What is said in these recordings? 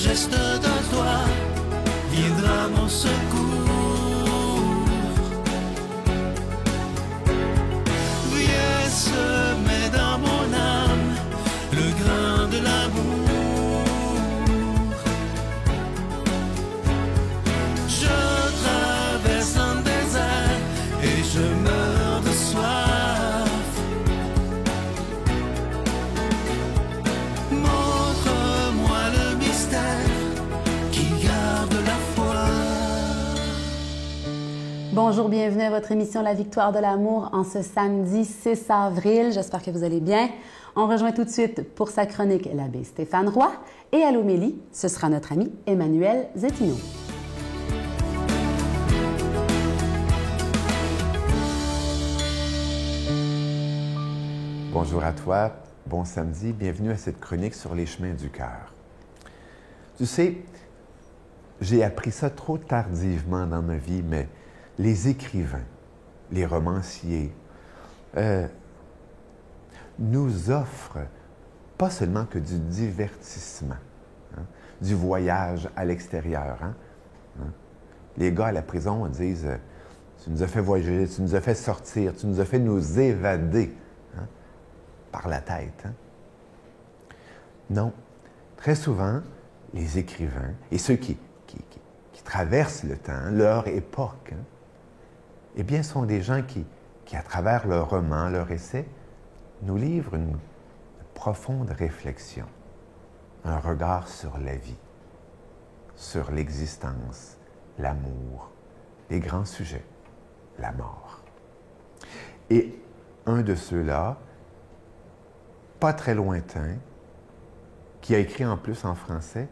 geste d'un toit viendra mon secours. Viens semer dans mon âme le grain de l'amour. Je traverse un désert et je meurs de soif. Montre-moi le mystère qui garde la foi. Bonjour, bienvenue à votre émission La Victoire de l'amour en ce samedi 6 avril. J'espère que vous allez bien. On rejoint tout de suite pour sa chronique l'abbé Stéphane Roy et à l'homélie, ce sera notre ami Emmanuel Zétino. Bonjour à toi, bon samedi, bienvenue à cette chronique sur les chemins du cœur. Tu sais, j'ai appris ça trop tardivement dans ma vie, mais les écrivains, les romanciers, nous offrent pas seulement que du divertissement, hein, du voyage à l'extérieur. Hein. Les gars à la prison disent « Tu nous as fait voyager, tu nous as fait sortir, tu nous as fait nous évader. Hein. » par la tête. Hein? Non. Très souvent, les écrivains et ceux qui traversent le temps, leur époque, hein, eh bien, sont des gens qui, à travers leurs romans, leurs essais, nous livrent une profonde réflexion, un regard sur la vie, sur l'existence, l'amour, les grands sujets, la mort. Et un de ceux-là, pas très lointain, qui a écrit en plus en français,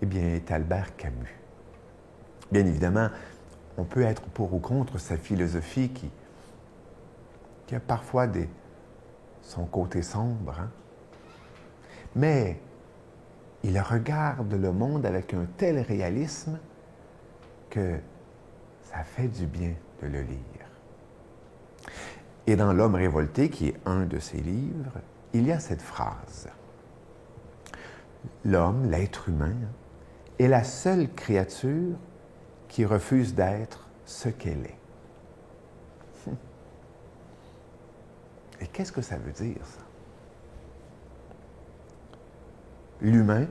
eh bien, est Albert Camus. Bien évidemment, on peut être pour ou contre sa philosophie qui a parfois son côté sombre, hein? Mais il regarde le monde avec un tel réalisme que ça fait du bien de le lire. Et dans L'Homme révolté, qui est un de ses livres, il y a cette phrase. L'homme, l'être humain, est la seule créature qui refuse d'être ce qu'elle est. Et qu'est-ce que ça veut dire, ça? L'humain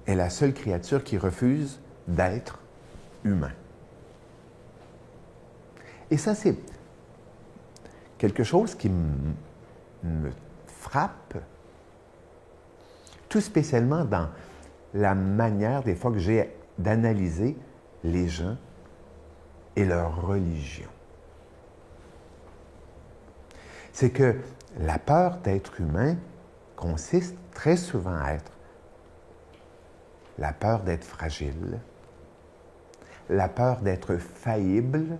est la seule créature qui refuse d'être humain. Et ça, c'est quelque chose qui me frappe, tout spécialement dans la manière, des fois, que j'ai d'analyser les gens et leur religion. C'est que la peur d'être humain consiste très souvent à être la peur d'être fragile, la peur d'être faillible,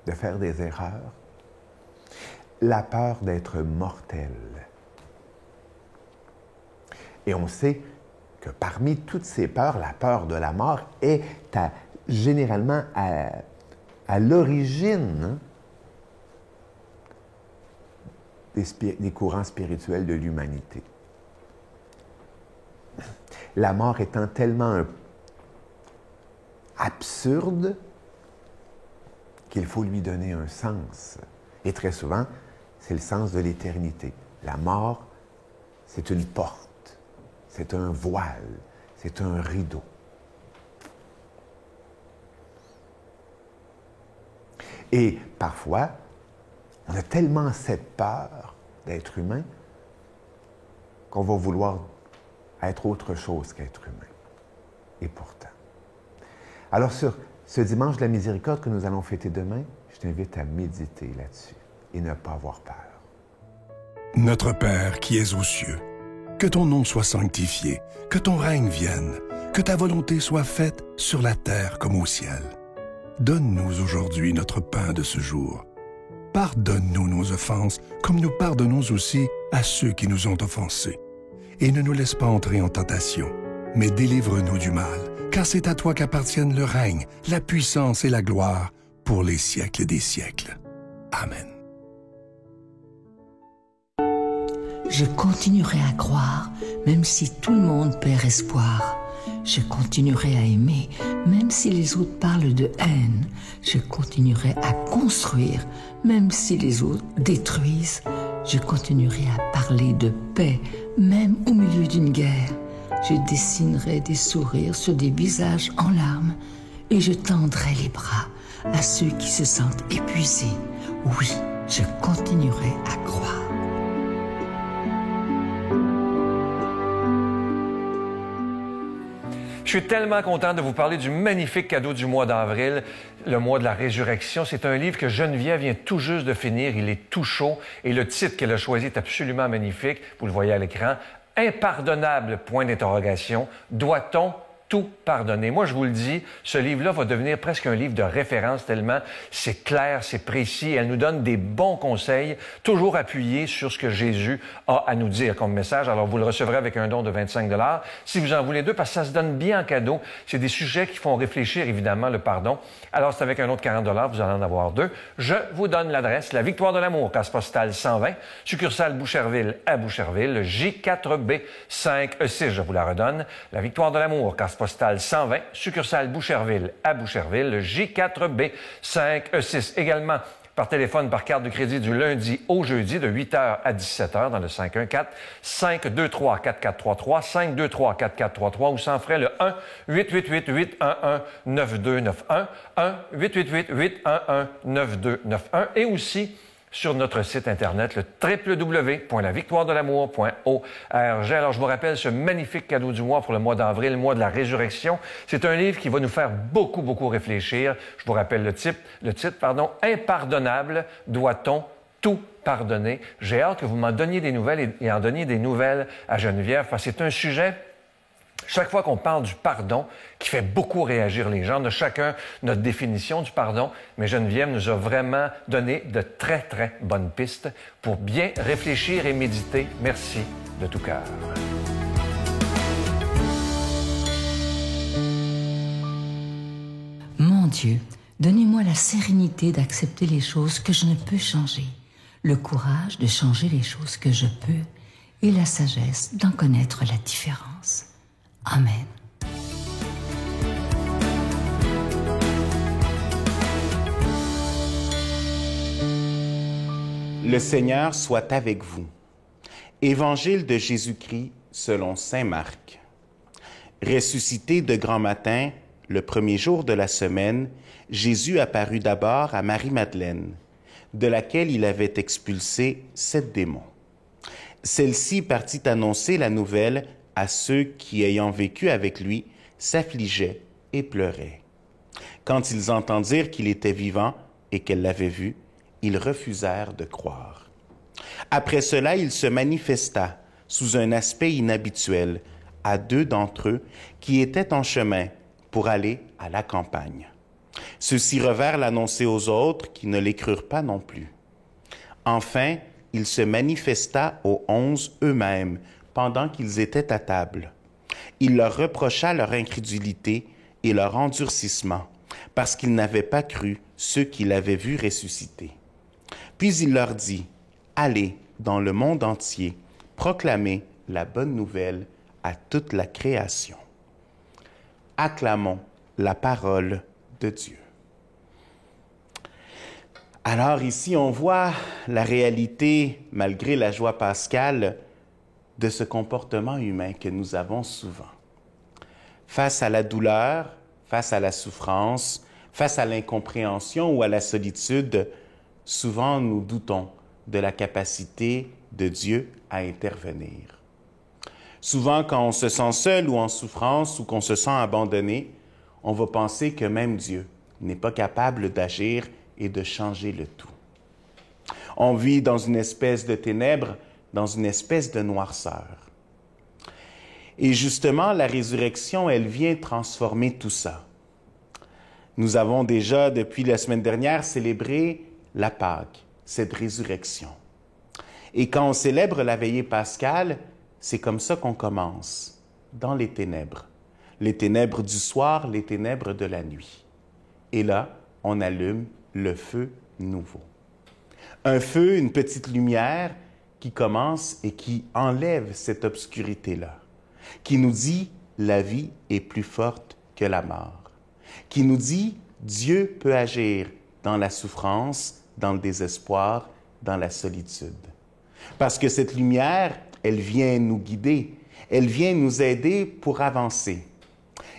de faire des erreurs, la peur d'être mortel. Et on sait que parmi toutes ces peurs, la peur de la mort est généralement à l'origine des courants spirituels de l'humanité. La mort étant tellement absurde qu'il faut lui donner un sens. Et très souvent, c'est le sens de l'éternité. La mort, c'est une porte, c'est un voile, c'est un rideau. Et parfois, on a tellement cette peur d'être humain qu'on va vouloir être autre chose qu'être humain. Et pourtant. Alors, sur ce dimanche de la miséricorde que nous allons fêter demain, je t'invite à méditer là-dessus et ne pas avoir peur. Notre Père qui es aux cieux, que ton nom soit sanctifié, que ton règne vienne, que ta volonté soit faite sur la terre comme au ciel. Donne-nous aujourd'hui notre pain de ce jour. Pardonne-nous nos offenses, comme nous pardonnons aussi à ceux qui nous ont offensés. Et ne nous laisse pas entrer en tentation, mais délivre-nous du mal, car c'est à toi qu'appartiennent le règne, la puissance et la gloire pour les siècles des siècles. Amen. Je continuerai à croire même si tout le monde perd espoir. Je continuerai à aimer, même si les autres parlent de haine. Je continuerai à construire, même si les autres détruisent. Je continuerai à parler de paix, même au milieu d'une guerre. Je dessinerai des sourires sur des visages en larmes et je tendrai les bras à ceux qui se sentent épuisés. Oui, je continuerai à croire. Je suis tellement content de vous parler du magnifique cadeau du mois d'avril, le mois de la résurrection. C'est un livre que Geneviève vient tout juste de finir. Il est tout chaud et le titre qu'elle a choisi est absolument magnifique. Vous le voyez à l'écran. Impardonnable, point d'interrogation. Doit-on tout pardonner? Moi, je vous le dis, ce livre-là va devenir presque un livre de référence tellement c'est clair, c'est précis. Elle nous donne des bons conseils, toujours appuyés sur ce que Jésus a à nous dire comme message. Alors, vous le recevrez avec un don de 25 $. Si vous en voulez deux, parce que ça se donne bien en cadeau. C'est des sujets qui font réfléchir, évidemment, le pardon. Alors, c'est avec un autre 40 $, vous allez en avoir deux. Je vous donne l'adresse, la Victoire de l'amour, case postale 120, succursale Boucherville à Boucherville, J4B 5E6, je vous la redonne. La Victoire de l'amour, case postale 120, succursale Boucherville à Boucherville, J4B 5E6. Également par téléphone, par carte de crédit du lundi au jeudi de 8h à 17h dans le 514-523-4433, 523-4433 ou sans frais le 1-888-811-9291, 1-888-811-9291 et aussi sur notre site Internet, le www.lavictoiredelamour.org. Alors, je vous rappelle ce magnifique cadeau du mois pour le mois d'avril, le mois de la résurrection. C'est un livre qui va nous faire beaucoup, beaucoup réfléchir. Je vous rappelle le titre, Impardonnable, doit-on tout pardonner? J'ai hâte que vous m'en donniez des nouvelles et en donniez des nouvelles à Geneviève, parce que c'est un sujet... Chaque fois qu'on parle du pardon, qui fait beaucoup réagir les gens, on a chacun notre définition du pardon, mais Geneviève nous a vraiment donné de très, très bonnes pistes pour bien réfléchir et méditer. Merci de tout cœur. Mon Dieu, donnez-moi la sérénité d'accepter les choses que je ne peux changer, le courage de changer les choses que je peux et la sagesse d'en connaître la différence. Amen. Le Seigneur soit avec vous. Évangile de Jésus-Christ selon saint Marc. Ressuscité de grand matin, le premier jour de la semaine, Jésus apparut d'abord à Marie-Madeleine, de laquelle il avait expulsé 7 démons. Celle-ci partit annoncer la nouvelle à ceux qui, ayant vécu avec lui, s'affligeaient et pleuraient. Quand ils entendirent qu'il était vivant et qu'elle l'avait vu, ils refusèrent de croire. Après cela, il se manifesta, sous un aspect inhabituel, à 2 d'entre eux qui étaient en chemin pour aller à la campagne. Ceux-ci revinrent l'annoncer aux autres qui ne les crurent pas non plus. Enfin, il se manifesta aux 11 eux-mêmes, pendant qu'ils étaient à table. Il leur reprocha leur incrédulité et leur endurcissement, parce qu'ils n'avaient pas cru ceux qui l'avaient vu ressusciter. Puis il leur dit, « Allez dans le monde entier, proclamez la bonne nouvelle à toute la création. » Acclamons la parole de Dieu. Alors ici, on voit la réalité, malgré la joie pascale, de ce comportement humain que nous avons souvent. Face à la douleur, face à la souffrance, face à l'incompréhension ou à la solitude, souvent nous doutons de la capacité de Dieu à intervenir. Souvent, quand on se sent seul ou en souffrance ou qu'on se sent abandonné, on va penser que même Dieu n'est pas capable d'agir et de changer le tout. On vit dans une espèce de ténèbres, dans une espèce de noirceur. Et justement, la résurrection, elle vient transformer tout ça. Nous avons déjà, depuis la semaine dernière, célébré la Pâque, cette résurrection. Et quand on célèbre la veillée pascale, c'est comme ça qu'on commence, dans les ténèbres. Les ténèbres du soir, les ténèbres de la nuit. Et là, on allume le feu nouveau. Un feu, une petite lumière qui commence et qui enlève cette obscurité-là. qui nous dit « la vie est plus forte que la mort », qui nous dit « Dieu peut agir dans la souffrance, dans le désespoir, dans la solitude ». Parce que cette lumière, elle vient nous guider, elle vient nous aider pour avancer.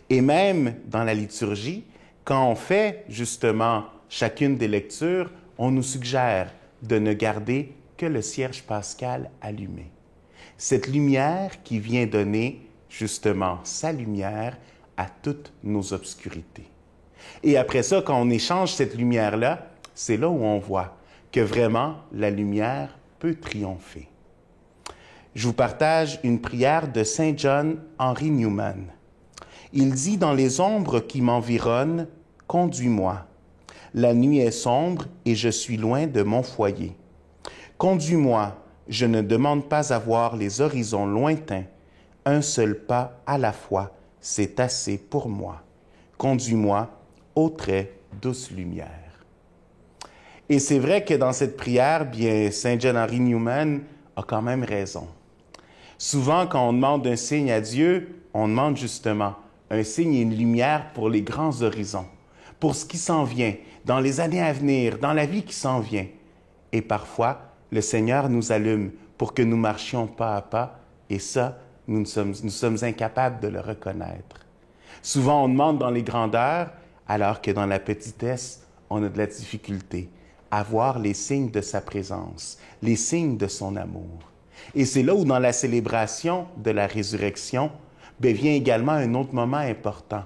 Et même dans la liturgie, quand on fait justement chacune des lectures, on nous suggère de ne garder que le cierge pascal allumé. Cette lumière qui vient donner justement sa lumière à toutes nos obscurités. Et après ça, quand on échange cette lumière-là, c'est là où on voit que vraiment la lumière peut triompher. Je vous partage une prière de Saint John Henry Newman. Il dit « Dans les ombres qui m'environnent, conduis-moi. La nuit est sombre et je suis loin de mon foyer. Conduis-moi, je ne demande pas à voir les horizons lointains. Un seul pas à la fois, c'est assez pour moi. Conduis-moi, ô très douce lumière. » Et c'est vrai que dans cette prière, bien, Saint John Henry Newman a quand même raison. Souvent, quand on demande un signe à Dieu, on demande justement un signe et une lumière pour les grands horizons, pour ce qui s'en vient, dans les années à venir, dans la vie qui s'en vient. Et parfois, le Seigneur nous allume pour que nous marchions pas à pas, et ça, nous sommes incapables de le reconnaître. Souvent, on demande dans les grandeurs, alors que dans la petitesse, on a de la difficulté à voir les signes de sa présence, les signes de son amour. Et c'est là où, dans la célébration de la résurrection, vient également un autre moment important,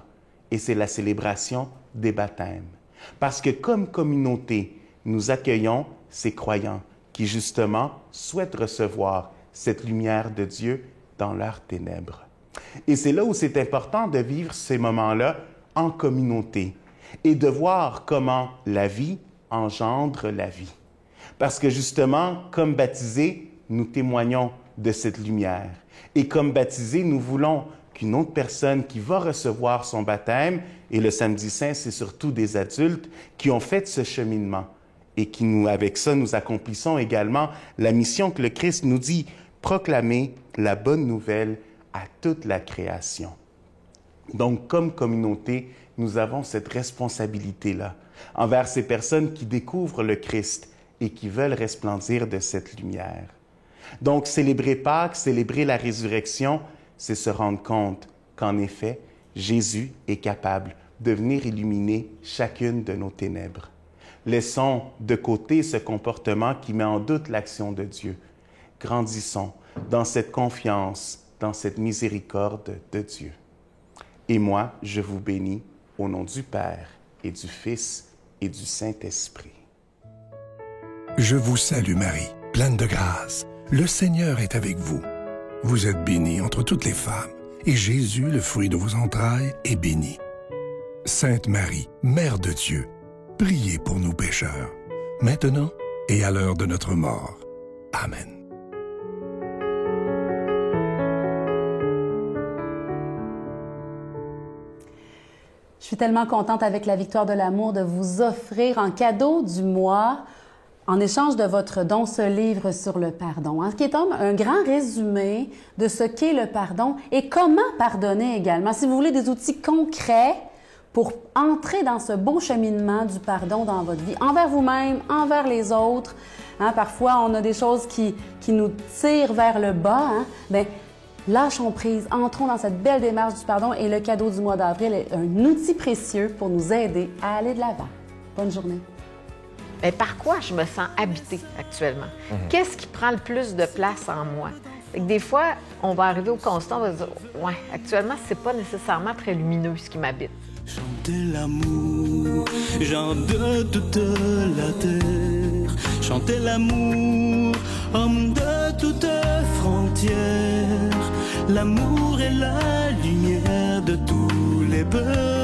et c'est la célébration des baptêmes. Parce que comme communauté, nous accueillons ces croyants qui, justement, souhaitent recevoir cette lumière de Dieu dans leurs ténèbres. Et c'est là où c'est important de vivre ces moments-là en communauté et de voir comment la vie engendre la vie. Parce que, justement, comme baptisés, nous témoignons de cette lumière. Et comme baptisés, nous voulons qu'une autre personne qui va recevoir son baptême, et le samedi saint, c'est surtout des adultes qui ont fait ce cheminement et qui, avec ça, nous accomplissons également la mission que le Christ nous dit, proclamer la bonne nouvelle à toute la création. Donc, comme communauté, nous avons cette responsabilité-là envers ces personnes qui découvrent le Christ et qui veulent resplendir de cette lumière. Donc, célébrer Pâques, célébrer la résurrection, c'est se rendre compte qu'en effet, Jésus est capable de venir illuminer chacune de nos ténèbres. Laissons de côté ce comportement qui met en doute l'action de Dieu. Grandissons dans cette confiance, dans cette miséricorde de Dieu. Et moi, je vous bénis au nom du Père et du Fils et du Saint-Esprit. Je vous salue Marie, pleine de grâce. Le Seigneur est avec vous. Vous êtes bénie entre toutes les femmes, et Jésus, le fruit de vos entrailles, est béni. Sainte Marie, Mère de Dieu, priez pour nous pécheurs, maintenant et à l'heure de notre mort. Amen. Je suis tellement contente avec la Victoire de l'amour de vous offrir en cadeau du mois, en échange de votre don, ce livre sur le pardon, qui est un grand résumé de ce qu'est le pardon et comment pardonner également. Si vous voulez des outils concrets pour entrer dans ce beau cheminement du pardon dans votre vie, envers vous-même, envers les autres. Parfois, on a des choses qui nous tirent vers le bas. Lâchons prise, entrons dans cette belle démarche du pardon et le cadeau du mois d'avril est un outil précieux pour nous aider à aller de l'avant. Bonne journée. Mais par quoi je me sens habitée actuellement? Qu'est-ce qui prend le plus de place en moi? Fait que des fois, on va arriver au constat, on va se dire « Ouais, actuellement, c'est pas nécessairement très lumineux ce qui m'habite. » Chantez l'amour, gens de toute la terre. Chantez l'amour, homme de toute frontière. L'amour est la lumière de tous les peuples.